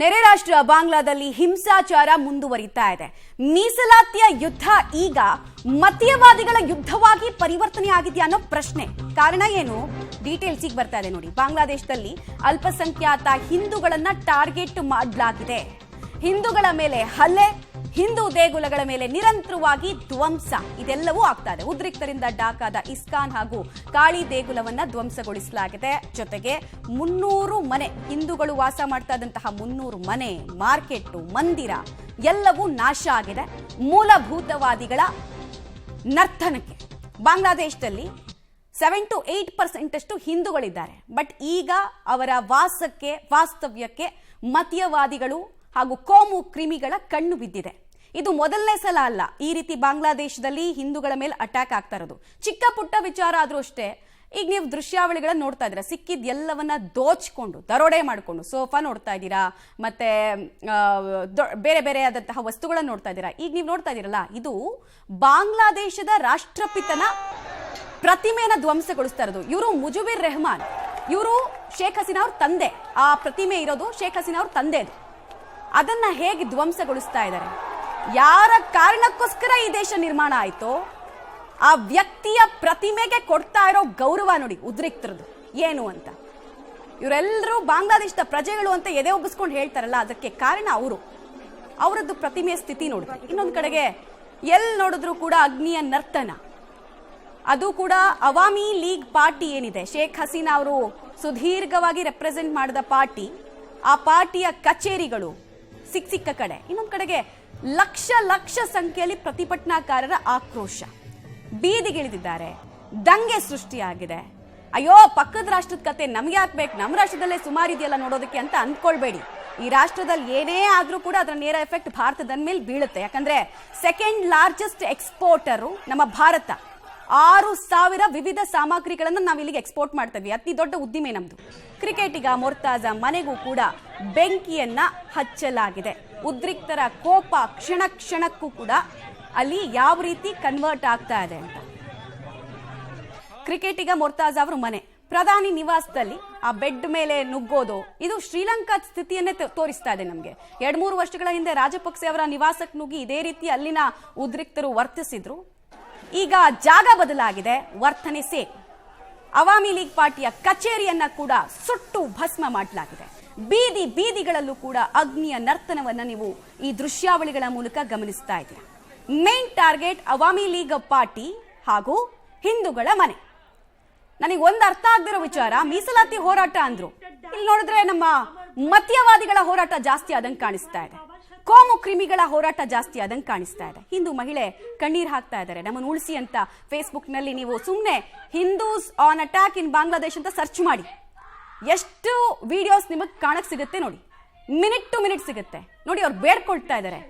ನೆರೆ ರಾಷ್ಟ್ರ ಬಾಂಗ್ಲಾದಲ್ಲಿ ಹಿಂಸಾಚಾರ ಮುಂದುವರಿತಾ ಇದೆ. ಮೀಸಲಾತಿಯ ಯುದ್ಧ ಈಗ ಮತೀಯವಾದಿಗಳ ಯುದ್ಧವಾಗಿ ಪರಿವರ್ತನೆ ಆಗಿದೆಯಾ ಅನ್ನೋ ಪ್ರಶ್ನೆ. ಕಾರಣ ಏನು? ಡೀಟೇಲ್ಸ್ ಈಗ ಬರ್ತಾ ಇದೆ ನೋಡಿ. ಬಾಂಗ್ಲಾದೇಶದಲ್ಲಿ ಅಲ್ಪಸಂಖ್ಯಾತ ಹಿಂದೂಗಳನ್ನ ಟಾರ್ಗೆಟ್ ಮಾಡಲಾಗಿದೆ. ಹಿಂದೂಗಳ ಮೇಲೆ ಹಲ್ಲೆ, ಹಿಂದೂ ದೇಗುಲಗಳ ಮೇಲೆ ನಿರಂತರವಾಗಿ ಧ್ವಂಸ, ಇದೆಲ್ಲವೂ ಆಗ್ತಾ ಇದೆ. ಉದ್ರಿಕ್ತರಿಂದ ಢಾಕಾದ ಇಸ್ಕಾನ್ ಹಾಗೂ ಕಾಳಿ ದೇಗುಲವನ್ನ ಧ್ವಂಸಗೊಳಿಸಲಾಗಿದೆ. ಜೊತೆಗೆ 300 ಮನೆ, ಹಿಂದೂಗಳು ವಾಸ ಮಾಡ್ತಾ ಇದ್ದಂತಹ 300 ಮನೆ, ಮಾರ್ಕೆಟ್, ಮಂದಿರ ಎಲ್ಲವೂ ನಾಶ ಆಗಿದೆ. ಮೂಲಭೂತವಾದಿಗಳ ನರ್ತನಕ್ಕೆ ಬಾಂಗ್ಲಾದೇಶದಲ್ಲಿ 7 to 8% ಅಷ್ಟು ಹಿಂದೂಗಳಿದ್ದಾರೆ. ಬಟ್ ಈಗ ಅವರ ವಾಸ್ತವ್ಯಕ್ಕೆ ಮತೀಯವಾದಿಗಳು ಹಾಗೂ ಕೋಮು ಕ್ರಿಮಿಗಳ ಕಣ್ಣು ಬಿದ್ದಿದೆ. ಇದು ಮೊದಲನೇ ಸಲ ಅಲ್ಲ ಈ ರೀತಿ ಬಾಂಗ್ಲಾದೇಶದಲ್ಲಿ ಹಿಂದೂಗಳ ಮೇಲೆ ಅಟ್ಯಾಕ್ ಆಗ್ತಾ ಇರೋದು. ಚಿಕ್ಕ ಪುಟ್ಟ ವಿಚಾರ ಆದ್ರೂ ಅಷ್ಟೇ. ಈಗ ನೀವು ದೃಶ್ಯಾವಳಿಗಳನ್ನ ನೋಡ್ತಾ ಇದ್ದೀರಾ, ಸಿಕ್ಕಿದ್ ಎಲ್ಲವನ್ನ ದೋಚ್ಕೊಂಡು ದರೋಡೆ ಮಾಡಿಕೊಂಡು ಸೋಫಾ ನೋಡ್ತಾ ಇದ್ದೀರಾ, ಮತ್ತೆ ಬೇರೆ ಬೇರೆ ಆದಂತಹ ವಸ್ತುಗಳನ್ನ ನೋಡ್ತಾ ಇದ್ದೀರಾ. ಈಗ ನೀವು ನೋಡ್ತಾ ಇದ್ದೀರಲ್ಲ, ಇದು ಬಾಂಗ್ಲಾದೇಶದ ರಾಷ್ಟ್ರಪಿತನ ಪ್ರತಿಮೆಯನ್ನ ಧ್ವಂಸಗೊಳಿಸ್ತಾ ಇರೋದು. ಇವರು ಮುಜಿಬುರ್ ರೆಹಮಾನ್, ಇವರು ಶೇಖ್ ಹಸೀನಾ ಅವ್ರ ತಂದೆ. ಆ ಪ್ರತಿಮೆ ಇರೋದು ಶೇಖ್ ಹಸೀನಾ ಅವ್ರ ತಂದೆದು. ಅದನ್ನ ಹೇಗೆ ಧ್ವಂಸಗೊಳಿಸ್ತಾ ಇದ್ದಾರೆ? ಯಾರ ಕಾರಣಕ್ಕೋಸ್ಕರ ಈ ದೇಶ ನಿರ್ಮಾಣ ಆಯ್ತೋ ಆ ವ್ಯಕ್ತಿಯ ಪ್ರತಿಮೆಗೆ ಕೊಡ್ತಾ ಇರೋ ಗೌರವ ನೋಡಿ ಉದ್ರಿಕ್ತರದು ಏನು ಅಂತ. ಇವರೆಲ್ಲರೂ ಬಾಂಗ್ಲಾದೇಶದ ಪ್ರಜೆಗಳು ಅಂತ ಎದೆ ಒಗ್ಗಿಸ್ಕೊಂಡು ಹೇಳ್ತಾರಲ್ಲ, ಅದಕ್ಕೆ ಕಾರಣ ಅವರದ್ದು ಪ್ರತಿಮೆಯ ಸ್ಥಿತಿ ನೋಡಿದ್ರೆ. ಇನ್ನೊಂದು ಕಡೆಗೆ ಎಲ್ಲಿ ನೋಡಿದ್ರು ಕೂಡ ಅಗ್ನಿಯ ನರ್ತನ. ಅದು ಕೂಡ ಅವಾಮಿ ಲೀಗ್ ಪಾರ್ಟಿ ಏನಿದೆ, ಶೇಖ್ ಹಸೀನಾ ಅವರು ಸುದೀರ್ಘವಾಗಿ ರೆಪ್ರೆಸೆಂಟ್ ಮಾಡಿದ ಪಾರ್ಟಿ, ಆ ಪಾರ್ಟಿಯ ಕಚೇರಿಗಳು ಸಿಕ್ಕ ಕಡೆ. ಇನ್ನೊಂದು ಕಡೆಗೆ ಲಕ್ಷ ಸಂಖ್ಯೆಯಲ್ಲಿ ಪ್ರತಿಭಟನಾಕಾರರ ಆಕ್ರೋಶ, ಬೀದಿಗಿಳಿದಿದ್ದಾರೆ, ದಂಗೆ ಸೃಷ್ಟಿಯಾಗಿದೆ. ಅಯ್ಯೋ, ಪಕ್ಕದ ರಾಷ್ಟ್ರದ ಕತೆ ನಮ್ಗೆ ಹಾಕ್ಬೇಕು, ನಮ್ಮ ರಾಷ್ಟ್ರದಲ್ಲೇ ಸುಮಾರು ಇದೆಯಲ್ಲ ನೋಡೋದಕ್ಕೆ ಅಂತ ಅಂದ್ಕೊಳ್ಬೇಡಿ. ಈ ರಾಷ್ಟ್ರದಲ್ಲಿ ಏನೇ ಆದ್ರೂ ಕೂಡ ಅದರ ನೇರ ಎಫೆಕ್ಟ್ ಭಾರತದ ಮೇಲೆ ಬೀಳುತ್ತೆ. ಯಾಕಂದ್ರೆ ಸೆಕೆಂಡ್ ಲಾರ್ಜೆಸ್ಟ್ ಎಕ್ಸ್ಪೋರ್ಟರು ನಮ್ಮ ಭಾರತ. 6,000 ವಿವಿಧ ಸಾಮಗ್ರಿಗಳನ್ನು ನಾವು ಇಲ್ಲಿಗೆ ಎಕ್ಸ್ಪೋರ್ಟ್ ಮಾಡ್ತಾ ಇದ್ವಿ. ಅತಿ ದೊಡ್ಡ ಉದ್ದಿಮೆ ನಮ್ದು. ಕ್ರಿಕೆಟಿಗ ಮೊರ್ತಾಜ ಮನೆಗೂ ಕೂಡ ಬೆಂಕಿಯನ್ನ ಹಚ್ಚಲಾಗಿದೆ. ಉದ್ರಿಕ್ತರ ಕೋಪ ಕ್ಷಣಕ್ಕೂ ಕೂಡ ಅಲ್ಲಿ ಯಾವ ರೀತಿ ಕನ್ವರ್ಟ್ ಆಗ್ತಾ ಇದೆ ಅಂತ. ಕ್ರಿಕೆಟಿಗ ಮೊರ್ತಾಜ ಅವರ ಮನೆ, ಪ್ರಧಾನಿ ನಿವಾಸದಲ್ಲಿ ಆ ಬೆಡ್ ಮೇಲೆ ನುಗ್ಗೋದು, ಇದು ಶ್ರೀಲಂಕಾ ಸ್ಥಿತಿಯನ್ನೇ ತೋರಿಸ್ತಾ ಇದೆ ನಮಗೆ. 2-3 ವರ್ಷಗಳ ಹಿಂದೆ ರಾಜಪಕ್ಸೆ ಅವರ ನಿವಾಸಕ್ಕೆ ನುಗ್ಗಿ ಇದೇ ರೀತಿ ಅಲ್ಲಿನ ಉದ್ರಿಕ್ತರು ವರ್ತಿಸಿದ್ರು. ಈಗ ಜಾಗ ಬದಲಾಗಿದೆ, ವರ್ತನೆ ಸೇಮ್. ಅವಾಮಿ ಲೀಗ್ ಪಾರ್ಟಿಯ ಕಚೇರಿಯನ್ನ ಕೂಡ ಸುಟ್ಟು ಭಸ್ಮ ಮಾಡಲಾಗಿದೆ. ಬೀದಿಗಳಲ್ಲೂ ಕೂಡ ಅಗ್ನಿಯ ನರ್ತನವನ್ನ ನೀವು ಈ ದೃಶ್ಯಾವಳಿಗಳ ಮೂಲಕ ಗಮನಿಸ್ತಾ ಇದ್ದೀರಾ. Main target Awami league party ಹಾಗೂ ಹಿಂದೂಗಳ ಮನೆ. ನನಗೆ ಒಂದು ಅರ್ಥ ಆಗದಿರೋ ವಿಚಾರ, ಮೀಸಲಾತಿ ಹೋರಾಟ ಅಂದ್ರು, ಇಲ್ಲಿ ನೋಡಿದ್ರೆ ನಮ್ಮ ಮತೀಯವಾದಿಗಳ ಹೋರಾಟ ಜಾಸ್ತಿ ಆದಂಗೆ ಕಾಣಿಸ್ತಾ ಇದೆ. ಕೋಮು ಕ್ರಿಮಿಗಳ ಹೋರಾಟ ಜಾಸ್ತಿ ಆದಂಗೆ ಕಾಣಿಸ್ತಾ ಇದೆ. ಹಿಂದೂ ಮಹಿಳೆ ಕಣ್ಣೀರ್ ಹಾಕ್ತಾ ಇದ್ದಾರೆ, ನಮ್ಮನ್ನು ಉಳಿಸಿ ಅಂತ. ಫೇಸ್ಬುಕ್ ನಲ್ಲಿ ನೀವು ಸುಮ್ಮನೆ ಹಿಂದೂಸ್ ಆನ್ ಅಟ್ಯಾಕ್ ಇನ್ ಬಾಂಗ್ಲಾದೇಶ್ ಅಂತ ಸರ್ಚ್ ಮಾಡಿ, ಎಷ್ಟು ವಿಡಿಯೋಸ್ ನಿಮಗೆ ಕಾಣಕ್ ಸಿಗುತ್ತೆ ನೋಡಿ. ಮಿನಿಟ್ ಟು ಮಿನಿಟ್ ಸಿಗುತ್ತೆ ನೋಡಿ. ಅವ್ರು ಬೇಡ್ಕೊಳ್ತಾ ಇದ್ದಾರೆ,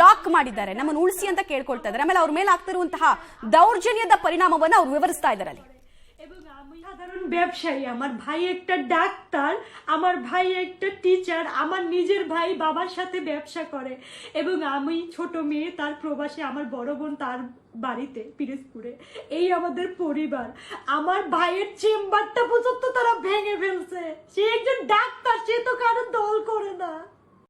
ಲಾಕ್ ಮಾಡಿದ್ದಾರೆ, ನಮ್ಮನ್ನು ಉಳಿಸಿ ಅಂತ ಕೇಳ್ಕೊಳ್ತಾ ಇದ್ದಾರೆ. ಆಮೇಲೆ ಅವ್ರ ಮೇಲೆ ಆಗ್ತಿರುವಂತಹ ದೌರ್ಜನ್ಯದ ಪರಿಣಾಮವನ್ನು ಅವ್ರು ವಿವರಿಸ್ತಾ ಇದ್ದಾರೆ ಅಲ್ಲಿ. সাধারণ ব্যবসায়ী, আমার ভাই একটা ডাক্তার, আমার ভাই একটা টিচার, আমার নিজের ভাই বাবার সাথে ব্যবসা করে এবং আমি ছোট মেয়ে, তার প্রবাসে, আমার বড় বোন তার বাড়িতে পিরোজপুরে। এই আমাদের পরিবার। আমার ভাইয়ের চেম্বারটা পর্যন্ত তারা ভেঙে ফেলছে। সে একজন ডাক্তার, সে তো কারো দল করে না।